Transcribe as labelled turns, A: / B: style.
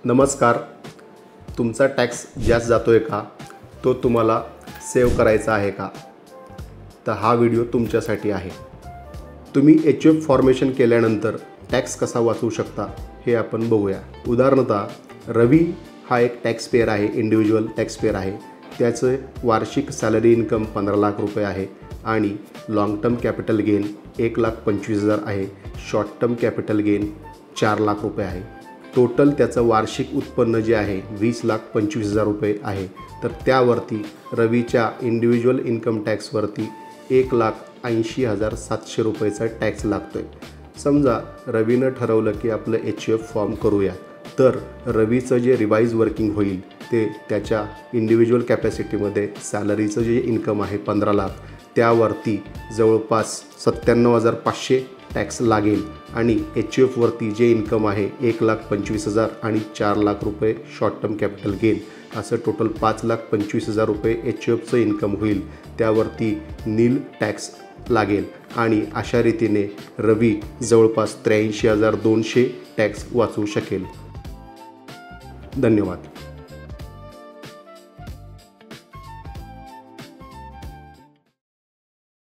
A: नमस्कार. तुमचा टॅक्स जास्त जातोय का? तो तुम्हाला सेव्ह करायचा आहे का? तर हा व्हिडिओ तुमच्यासाठी आहे. तुम्ही HUF फॉर्मेशन केल्यानंतर टॅक्स कसा वाचवू शकता हे आपण बघूया. उदाहरणतः रवी हा एक टॅक्स पेयर आहे, इंडिव्हिज्युअल टॅक्स पेयर आहे. त्याचं वार्षिक सॅलरी इन्कम 15 लाख रुपये आहे आणि लॉंग टर्म कॅपिटल गेन 1,25,000 आहे. Short term capital gain 4 lakh रुपये आहे. टोटल त्याचं वार्षिक उत्पन्न जे आहे 20,25,000 रुपये आहे. तर त्यावरती रवीच्या इंडिव्हिज्युअल इन्कम टॅक्सवरती 1,80,700 रुपयेचा टॅक्स लागतो आहे. समजा रवीनं ठरवलं की आपलं HUF फॉर्म करूया, तर रवीचं जे रिवाईज वर्किंग होईल ते त्याच्या इंडिव्हिज्युअल कॅपॅसिटीमध्ये सॅलरीचं जे इन्कम आहे 15 लाख त्यावरती जवळपास 97,500 टॅक्स लागेल आणि HUFवरती जे इन्कम आहे 1,25,000 आणि 4 लाख रुपये शॉर्ट टर्म कॅपिटल गेन असं टोटल 5,25,000 रुपये HUFचं इन्कम होईल. त्यावरती नील टॅक्स लागेल आणि अशा रीतीने रवी जवळपास 83,200 टॅक्स वाचवू शकेल. धन्यवाद.